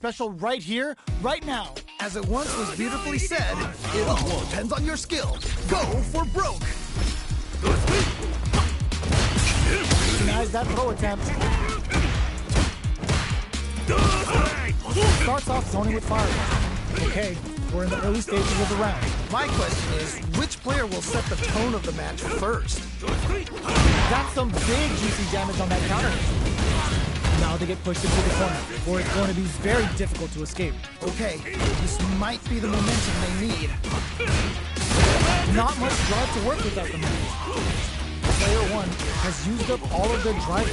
special right here, right now. As it once was beautifully said, it all depends on your skill. Go for broke. Recognize that throw attempt. Starts off zoning with fire. Okay, we're in the early stages of the round. My question is, which player will set the tone of the match first? That's some big juicy damage on that counter. Now they get pushed into the corner, where it's going to be very difficult to escape. Okay, this might be the momentum they need. Not much drive to work with at the moment. Player 1 has used up all of their drive.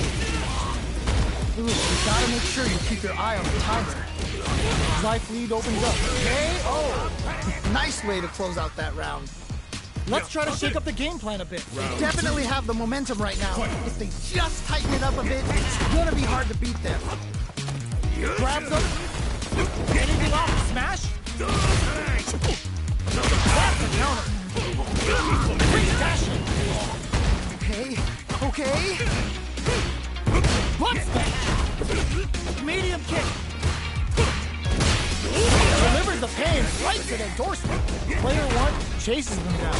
Ooh, you gotta make sure you keep your eye on the timer. Life lead opens up. KO! Nice way to close out that round. Let's try to shake up the game plan a bit. They definitely have the momentum right now. If they just tighten it up a bit, it's gonna be hard to beat them. Grabs them. Anything off? Smash? That's a counter. Great dashing. Okay. Butt smash. Medium kick. Delivers the pain right to their doorstep. Player 1 chases them down.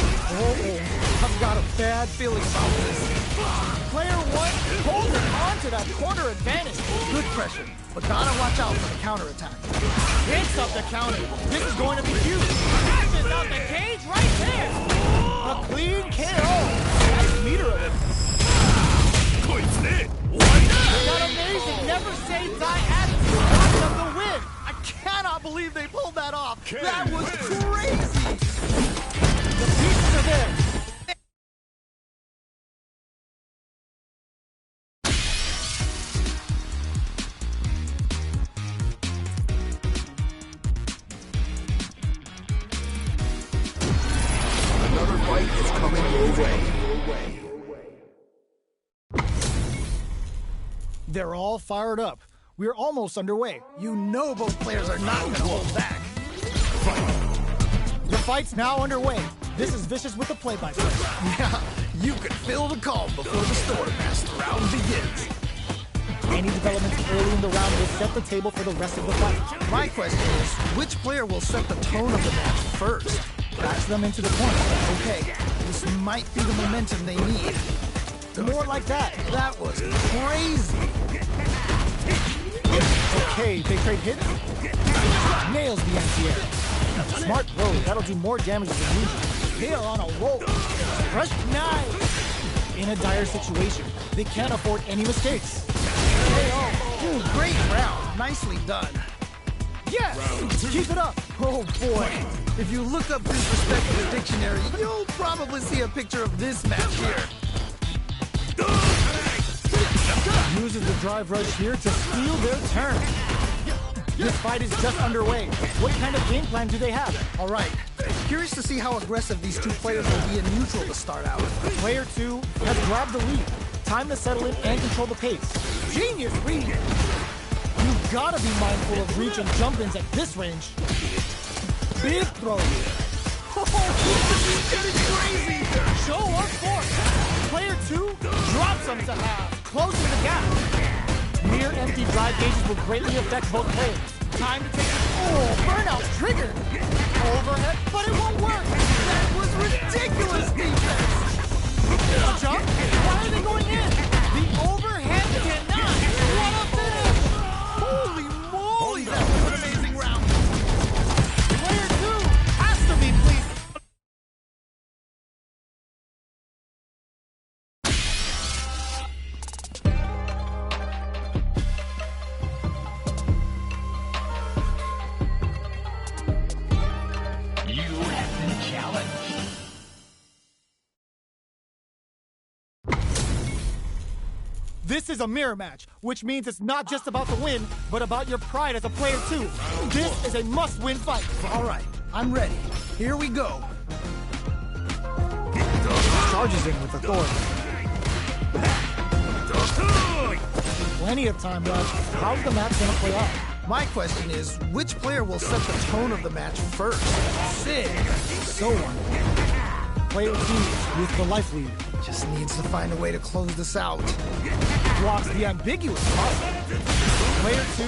I've got a bad feeling about this. Player 1 holds on to that corner advantage. Good pressure, but gotta watch out for the counterattack. Picks up the counter. This is going to be huge. Catches out the cage right there. A clean KO. Nice meter of it. That amazing, never say die attitude got them the win. I cannot believe they pulled that off. That was crazy. The pieces are there. Another fight is coming your way. They're all fired up. We're almost underway. You know both players are not going to hold back. The fight's now underway. This is Vicious with the play-by-play. Yeah, you can feel the calm before the storm as the round begins. Any developments early in the round will set the table for the rest of the fight. My question is, which player will set the tone of the match first? Backs them into the corner. Okay, this might be the momentum they need. More like that. That was crazy. Okay, they trade hits. Nails the anti-air. Smart throw. That'll do more damage than usual. They are on a roll. Fresh knife. In a dire situation, they can't afford any mistakes. Ooh, great round. Nicely done. Yes! Keep it up. Oh boy. If you look up disrespect in the dictionary, you'll probably see a picture of this match here. Uses the drive rush here to steal their turn. This fight is just underway. What kind of game plan do they have? All right. Curious to see how aggressive these two players will be in neutral to start out. Player 2 has grabbed the lead. Time to settle in and control the pace. Genius read. You've got to be mindful of reach and jump-ins at this range. Big throw. Oh, this is crazy. Show up force. Player 2 drops them to half, closing the gap. Near empty drive gauges will greatly affect both players. Time to take it. Oh, burnout triggered. Overhead, but it won't work. That was ridiculous defense. A jump? Why are they going in? The overhead cannot. What a finish. Holy moly, that was an amazing round. Player 2 has to be pleased. This is a mirror match, which means it's not just about the win, but about your pride as a player too. This is a must-win fight. All right, I'm ready. Here we go. Charges in with authority. Plenty of time left. How's the match gonna play out? My question is, which player will set the tone of the match first? Sig. So on. Player 2 with the life lead. Just needs to find a way to close this out. Blocks the ambiguous possible. Player 2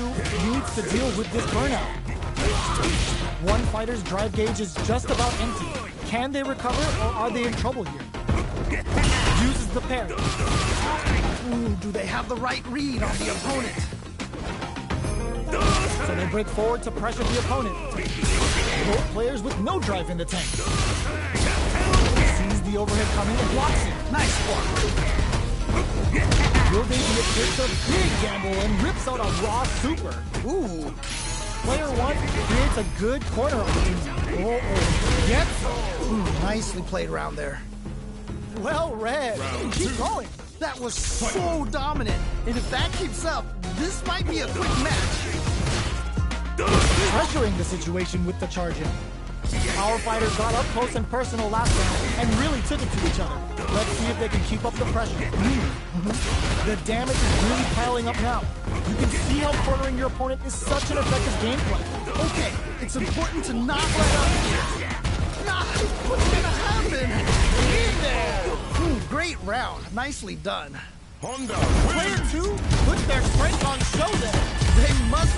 needs to deal with this burnout. One fighter's drive gauge is just about empty. Can they recover, or are they in trouble here? Uses the parry. Ooh, do they have the right read on the opponent? So they break forward to pressure the opponent. Both players with no drive in the tank. Sees the overhead coming and blocks it. Nice block. Will they be takes a big gamble and rips out a raw super? Ooh. Player 1 creates a good corner opportunity. Yes. Ooh, nicely played around there. Well read. Keep going. That was so dominant. And if that keeps up, this might be a quick match. Pressuring the situation with the charge-in. Our fighters got up close and personal last round and really took it to each other. Let's see if they can keep up the pressure. The damage is really piling up now. You can see how cornering your opponent is such an effective gameplay. Okay, it's important to not let up here. Nah, what's gonna happen? In there! Ooh, great round. Nicely done. Honda. Player 2 puts their strength on show there. They must...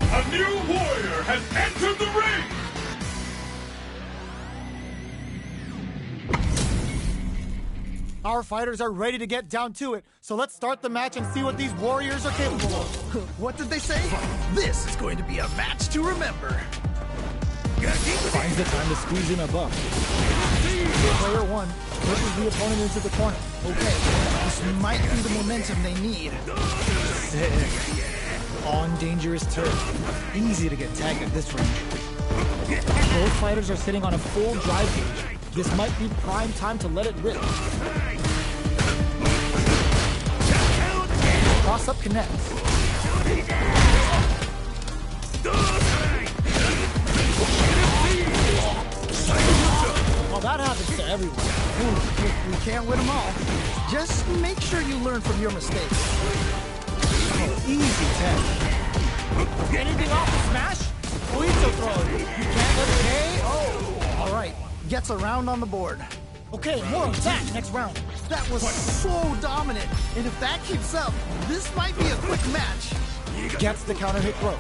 A new warrior has entered the ring! Our fighters are ready to get down to it, so let's start the match and see what these warriors are capable of. What did they say? This is going to be a match to remember. Finds the time to squeeze in a buff. Player 1 pushes the opponent into the corner. Okay, this might be the momentum they need. Sick. On dangerous turf. Easy to get tagged at this range. Both fighters are sitting on a full drive gauge. This might be prime time to let it rip. Cross-up connects. Well, that happens to everyone. Ooh, we can't win them all. Just make sure you learn from your mistakes. Oh, easy tag. Anything off the smash? Oito throw. You can't let it pay. Oh. All right, gets a round on the board. Okay, more attack next round. That was so dominant. And if that keeps up, this might be a quick match. Gets the counter hit throws.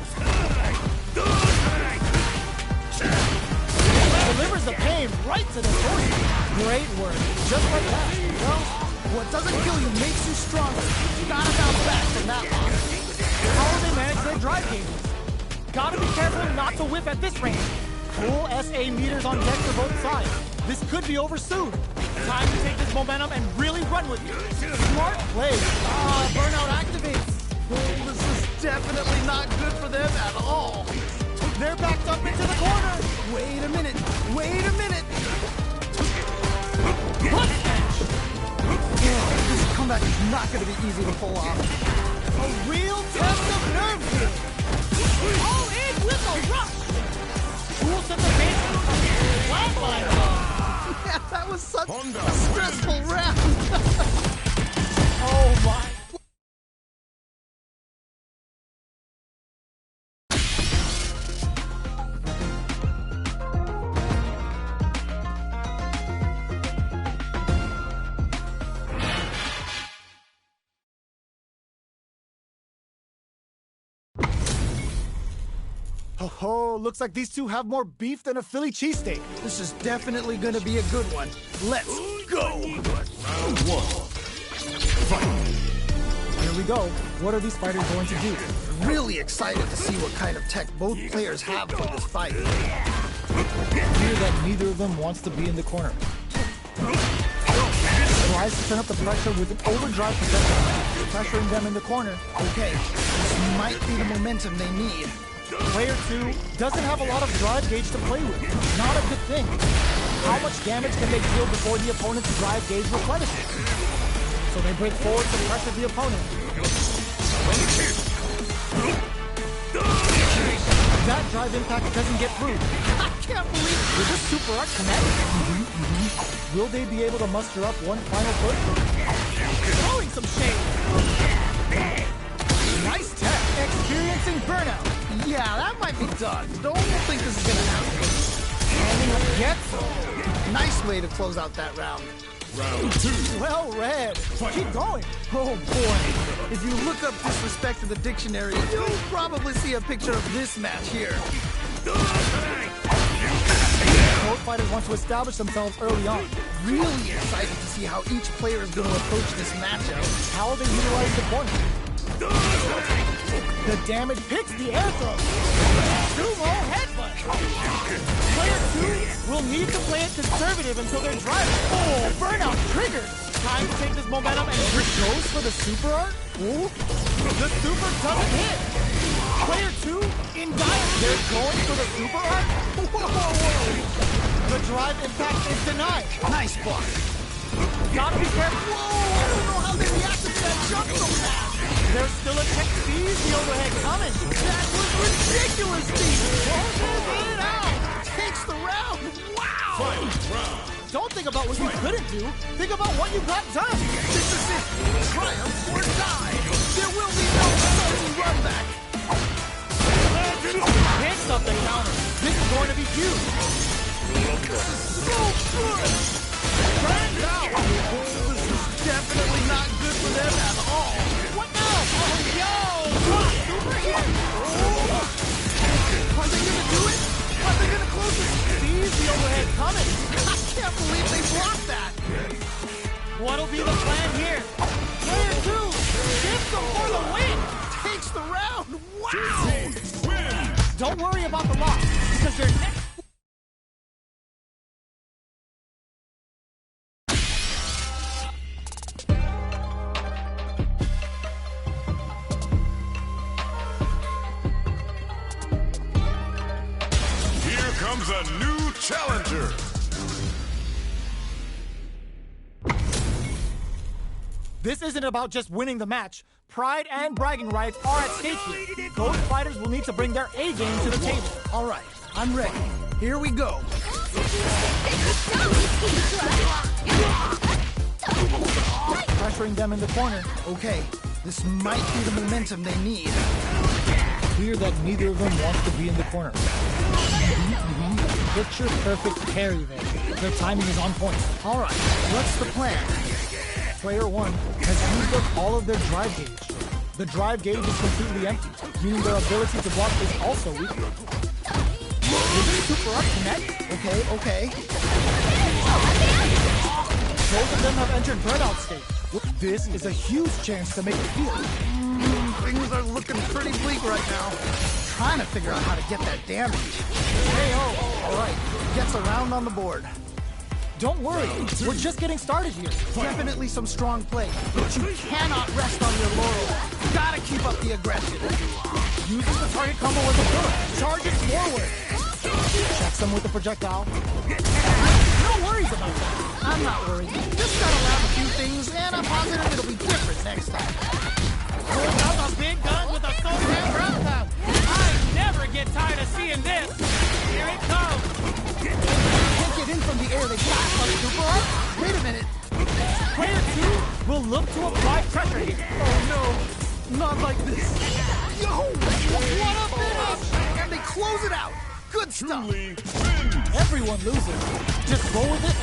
Delivers the pain right to the torso. Great work. Just like that. Well, what doesn't kill you makes you stronger. You gotta bounce back from that loss. How will they manage their drive gauges? Gotta be careful not to whiff at this range. Full SA meters on deck for both sides. This could be over soon. Time to take this momentum and really run with it. Smart play. Burnout activates. Oh, this is definitely not good for them at all. They're backed up into the corner. Wait a minute. Wait a minute. This comeback is not going to be easy to pull off. A real test of nerve here. All in with a rush. Cool set the base. Yeah, that was such a stressful round. Oh my. Oh, looks like these two have more beef than a Philly cheesesteak. This is definitely gonna be a good one. Let's go! Round one. Fight. Here we go. What are these fighters going to do? Really excited to see what kind of tech both players have for this fight. Clear that neither of them wants to be in the corner. Tries to turn up the pressure with an overdrive projectile, pressuring them in the corner. Okay, this might be the momentum they need. Player 2 doesn't have a lot of drive gauge to play with. Not a good thing. How much damage can they deal before the opponent's drive gauge replenishes? So they break forward to pressure the opponent. That drive impact doesn't get through. I can't believe it. Will this super art connect? Will they be able to muster up one final push? Throwing some shade. Nice tech. Experiencing burnout. Yeah, that might be done. Don't think this is gonna happen. Standing up yet. Nice way to close out that round. Round two. Well read. Keep going. Oh boy. If you look up disrespect in the dictionary, you'll probably see a picture of this match here. Both fighters want to establish themselves early on. Really excited to see how each player is going to approach this matchup. How will they utilize the point? The damage picks the air throw. Sumo headbutt. Player 2 will need to play it conservative until they're driving. Oh, burnout triggered. Time to take this momentum and Rick goes for the super art. Oh, the super doesn't hit. Player 2 in dire. They're going for the super art. Whoa. The drive impact is denied. Nice block. Gotta be careful. Whoa, I don't know how they reacted to that jump so fast. There's still a check speed, the overhead coming. That was ridiculous, Steve. Get it out. Takes the round. Wow. Final round. Don't think about what you couldn't do. Think about what you got done. This is it. Triumph or die. There will be no salty run back. Picks up the counter. This is going to be huge. This is so good. Turns out. This is definitely not good for them at all. What now? Oh, yo. Super hit. Are they gonna do it? Are they gonna close it? Sees the overhead coming. I can't believe they blocked that. What'll be the plan here? Player 2 gives them for the win. Takes the round. Wow. Win. Don't worry about the loss because your next. Comes a new challenger. This isn't about just winning the match. Pride and bragging rights are at stake here. Both fighters will need to bring their A game to the table. All right, I'm ready. Here we go. Pressuring them in the corner. Okay, this might be the momentum they need. Clear that neither of them wants to be in the corner. Picture perfect parry there. Their timing is on point. All right, what's the plan? Player 1 has used up all of their drive gauge. The drive gauge is completely empty, meaning their ability to block is also weak. Will this super art connect? Okay. Both of them have entered burnout state. This is a huge chance to make it feel. Things are looking pretty bleak right now. Trying to figure out how to get that damage. All right, gets a round on the board. Don't worry, we're just getting started here. Definitely some strong play, but you cannot rest on your laurels. Gotta keep up the aggression. Uses the target combo as a burst. Charges forward. Checks them with the projectile. No worries about that. I'm not worried. Just gotta learn a few things, and I'm positive it'll be different next time. Pulling out the big gun with a Sohan ground pound. I never get tired of seeing this. Here it comes. Can't get in from the air. They blast on super art. Wait a minute. Player 2 will look to apply pressure here. Oh no, not like this. Yo, what a finish! And they close it out. Good stuff. Truly wins. Everyone loses. Just roll with it.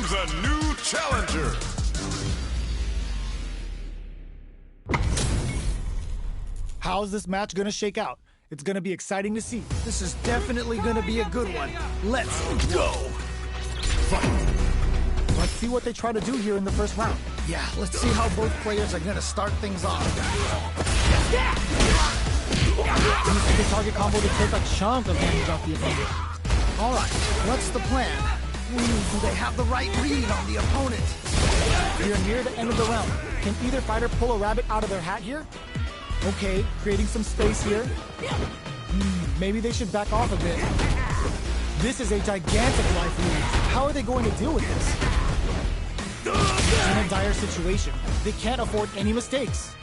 comes a new challenger. How's this match gonna shake out? It's gonna be exciting to see. This is definitely gonna be a good one. Let's go! Let's see what they try to do here in the first round. Yeah, let's see how both players are gonna start things off. Use the target combo to take a chunk of damage off the opponent. Alright, what's the plan? Do they have the right read on the opponent? We are near the end of the round. Can either fighter pull a rabbit out of their hat here? Okay, creating some space here. Maybe they should back off a bit. This is a gigantic life lead. How are they going to deal with this? In a dire situation. They can't afford any mistakes.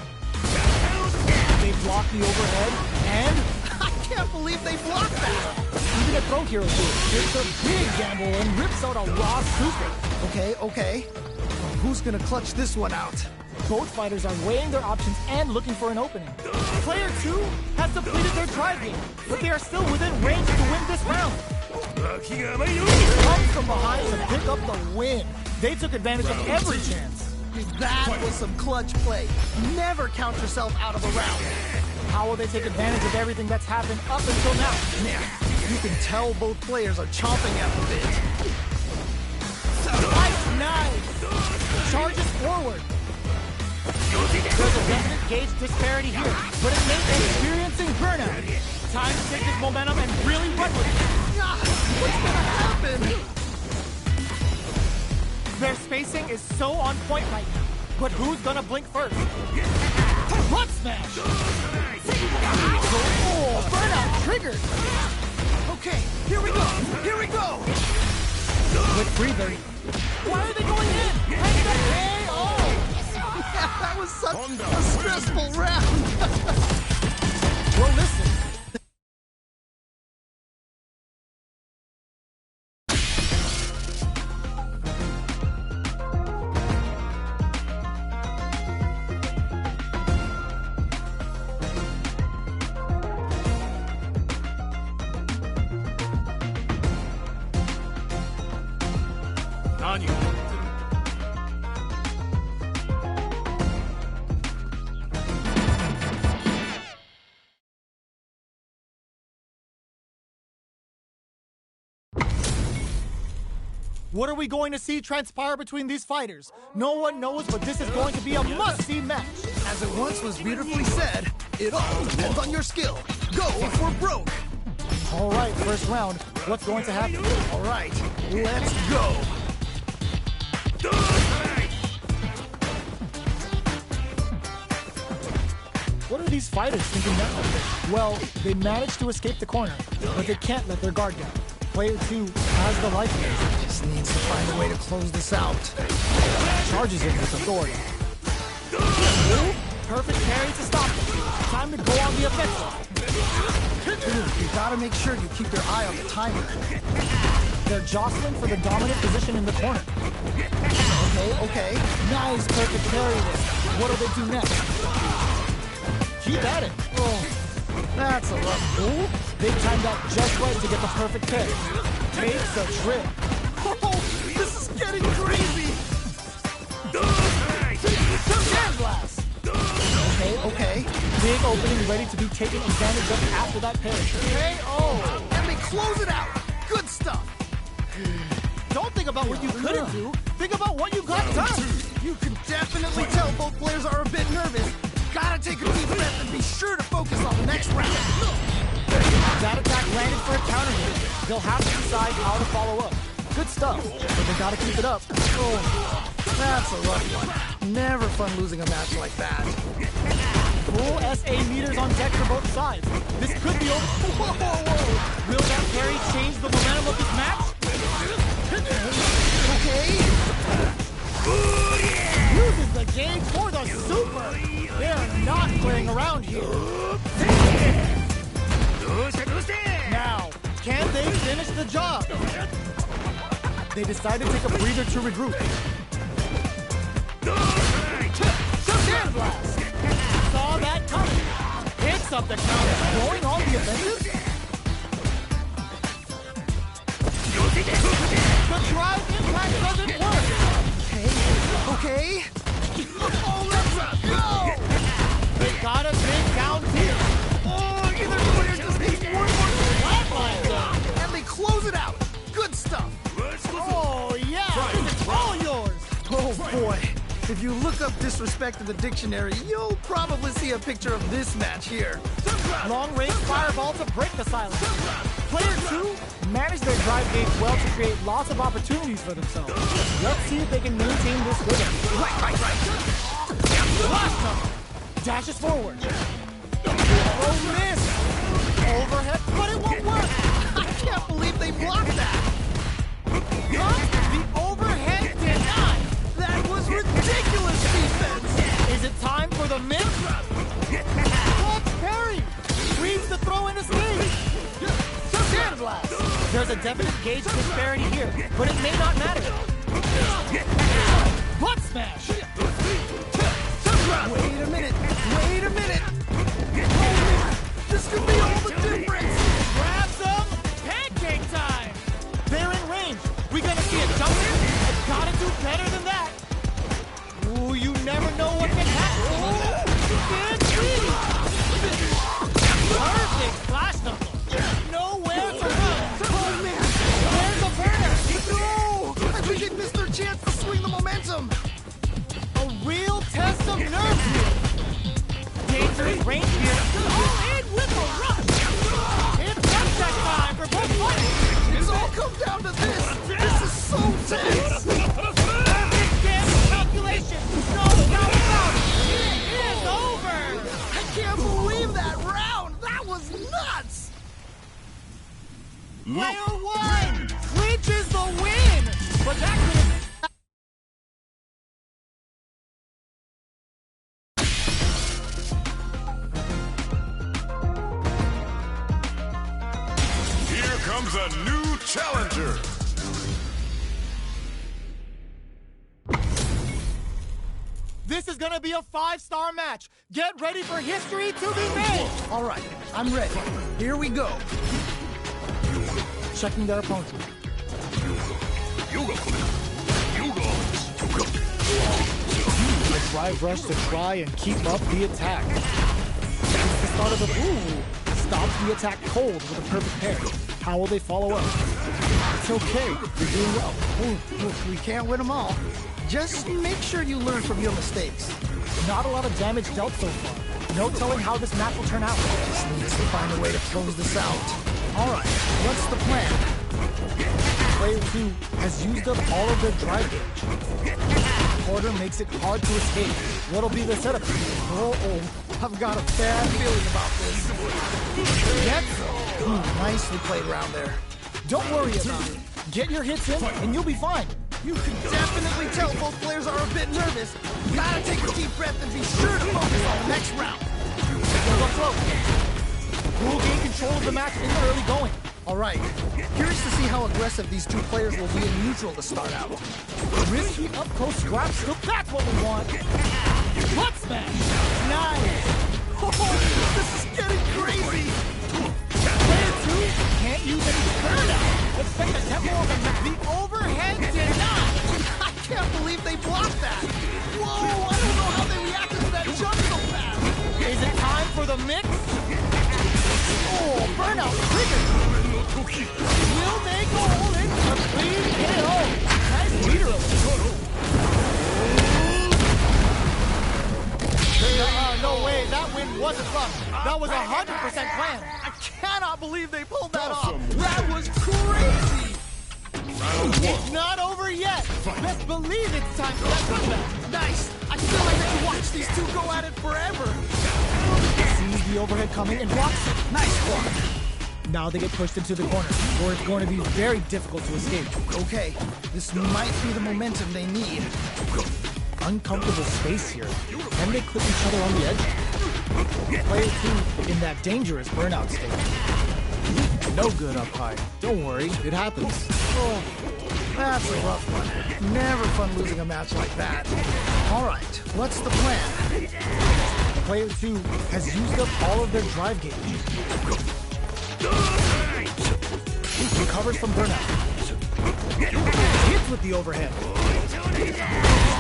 They block the overhead, and I can't believe they blocked that! even a throw hero takes a big gamble and rips out a raw super. Okay. Who's gonna clutch this one out? Both fighters are weighing their options and looking for an opening. Player 2 has depleted their drive game, but they are still within range to win this round. Comes from behind to pick up the win. They took advantage of every chance. That was some clutch play. Never count yourself out of a round. How will they take advantage of everything that's happened up until now? Yeah, you can tell both players are chomping at the bit. Nice! Charges forward. There's a definite gauge disparity here, but it makes experiencing burnout. Time to take this momentum and really run with it. What's gonna happen? Their spacing is so on point right now, but who's gonna blink first? Front smash! Oh, burnout triggered! Okay, here we go! With breather. Why are they going in? Hang the KO! That was such a stressful round! Well, listen. What are we going to see transpire between these fighters? No one knows, but this is going to be a must-see match. As it once was beautifully said, it all depends on your skill. Go for broke! All right, first round. What's going to happen? All right, let's go! What are these fighters thinking now? Well, they managed to escape the corner, but they can't let their guard down. Player 2 has the life lead. Just needs to find a way to close this out. Charges in with authority. Perfect parry to stop them. Time to go on the offensive. You gotta make sure you keep your eye on the timer. They're jostling for the dominant position in the corner. Okay. Nice perfect parry there. What'll they do next? Keep at it. Oh, that's a rough move. They timed out just right to get the perfect parry. Takes a trip. Oh, this is getting crazy. Sandblast. Okay. Big opening ready to be taken advantage of after that parry. And they close it out. Good stuff. Don't think about what you couldn't do. Think about what you got done. You can definitely tell both players are a bit nervous. Gotta take a deep breath and be sure to focus on the next round. That attack landed for a counter hit. They'll have to decide how to follow up. Good stuff, but they gotta keep it up. Oh, that's a rough one. Never fun losing a match like that. Full SA meters on deck for both sides. This could be over. Whoa. Will that parry change the momentum of this match? Okay. Uses the gauge for the super. They're not playing around here. Now, can they finish the job? They decide to take a breather to regroup. Sandblast! Saw that coming. Picks up the counter. Going on the offensive? The drive impact doesn't work. If you look up disrespect in the dictionary, you'll probably see a picture of this match here. Long-range fireball to break the silence. Player 2 managed their drive gauge well to create lots of opportunities for themselves. Let's see if they can maintain this rhythm. Right. Last number. Dashes forward. Oh, miss. Overhead, but it won't work. I can't believe they blocked that. The overhead denied. That was ridiculous defense. Is it time for the mix? Clutch parry. Reads the throw in escape. Sand blast. There's a definite gauge disparity here, but it may not matter. Butt smash. Wait a minute. Oh, man. This could be all the difference. Grab some pancake time. They're in range. We gonna see a jump in? I've gotta do better than that. Ooh, you never know what can happen. Perfect flash knuckle. Nowhere to run. Oh, man. There's a burner. No! I think they missed their chance to swing the momentum. A real test of nerves here. Dangerous range here. All in with a rush. It's upset time for both players. It's all come down to this. This is so tense. Perfect damage calculation. No doubt about it. It is over. I can't believe that round. That was nuts. Player 1 clinches the win. But that could have... Here comes a new challenger. This is gonna be a 5-star match. Get ready for history to be made. All right, I'm ready. Here we go. Checking their opponent. A drive rush to try and keep up the attack. It's the start of the stops the attack cold with a perfect parry. How will they follow up? It's okay. You're doing well. We can't win them all. Just make sure you learn from your mistakes. Not a lot of damage dealt so far. No telling how this match will turn out. Just needs to find a way to close this out. All right, what's the plan? Player 2 has used up all of their drive gauge. Porter makes it hard to escape. What'll be the setup? I've got a bad feeling about this. Yes. Nicely played around there. Don't worry about it. Get your hits in, and you'll be fine. You can definitely tell both players are a bit nervous. Gotta take a deep breath and be sure to focus on the next round. Who will gain control of the match in the early going? All right. Curious to see how aggressive these two players will be in neutral to start out. Risky up-close scrap still. That's what we want. Butt smash. Nice. This is getting crazy. Player 2 can't use any burnout. Expect a tempo of the match. The overhead denied. I can't believe they blocked that. Whoa, I don't know how they reacted to that jump so fast. Is it time for the mix? Oh, burnout triggered. Will they go all in? A clean KO. Nice leader. No way, that win wasn't luck. That was 100% planned. I cannot believe they pulled that off. That was crazy. It's not over yet. Best believe it's time for that comeback. Nice. I feel like I can watch these two go at it forever. Sees the overhead coming and blocks it. Nice block. Now they get pushed into the corner, where it's going to be very difficult to escape. Okay, this might be the momentum they need. Uncomfortable space here. Can they clip each other on the edge? Player 2 in that dangerous burnout state. No good up high. Don't worry, it happens. Oh, that's a rough one. Never fun losing a match like that. All right, what's the plan? Player 2 has used up all of their drive gauge. Recovers from burnout. Hits with the overhead.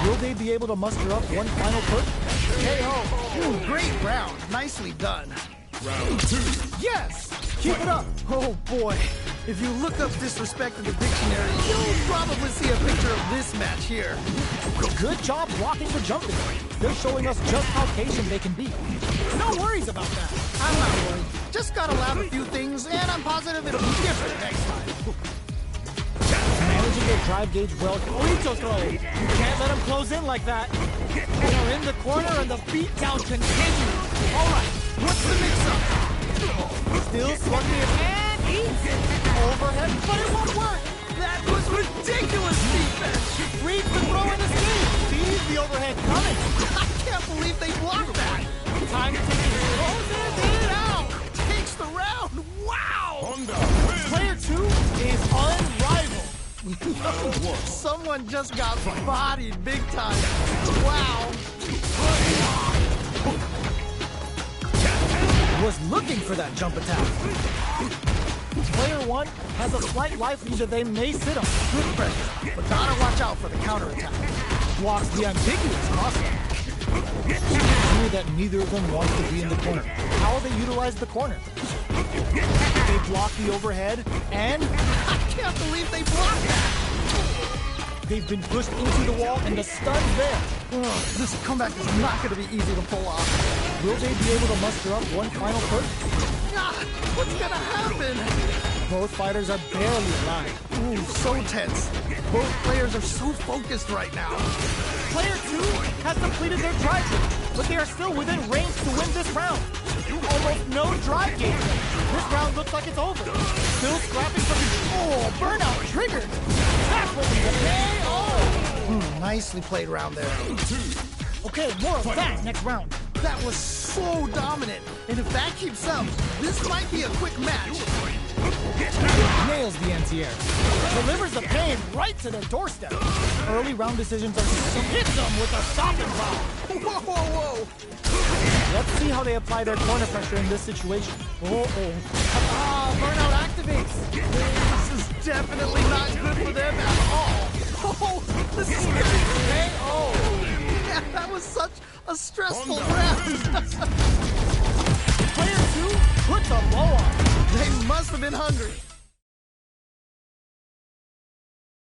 Will they be able to muster up one final push? KO. Ooh, great round. Nicely done. Round 2. Yes! Keep it up! Oh boy. If you look up disrespect in the dictionary, you'll probably see a picture of this match here. Good job blocking the jumping. They're showing us just how patient they can be. No worries about that. I'm not worried. Just gotta lab a few things, and I'm positive it'll be different next time. Managing their drive gauge well. Burrito throw. You can't let them close in like that. They're in the corner and the beatdown continues. All right, what's the mix-up? Still slugging it and eats. Overhead, but it won't work. That was ridiculous defense. Reads the throw in the scheme. Sees the overhead coming. I can't believe they blocked that. Time to take it. Closes it out. Takes the round. Wow. Honda wins. Player 2 is unrivaled. Someone just got bodied big time. Wow. Was looking for that jump attack. Player 1 has a slight life lead that they may sit on. Good pressure, but gotta watch out for the counterattack. Blocks the ambiguous crossover. It's clear that neither of them wants to be in the corner. How will they utilize the corner? They block the overhead, and I can't believe they blocked that. they've been pushed into the wall, and the stun's there. This comeback is not going to be easy to pull off. Will they be able to muster up one final push? What's going to happen? Both fighters are barely alive. Ooh, so tense. Both players are so focused right now. Player 2 has completed their drive gauge, but they are still within range to win this round. Almost no drive gauge. This round looks like it's over. Still scrapping for control. Burnout triggered. Tackling the KO. Nicely played round there. Okay, more of that next round. That was so dominant. And if that keeps up, this might be a quick match. Nails the anti-air. Delivers the pain right to their doorstep. Early round decisions are hit them with a stopping power. Whoa, whoa, whoa. Let's see how they apply their corner pressure in this situation. Burnout activates. This is definitely not good for them at all. Oh, this is scary. KO. Yeah, that was such a stressful round. Player 2 puts a blow on. They must have been hungry.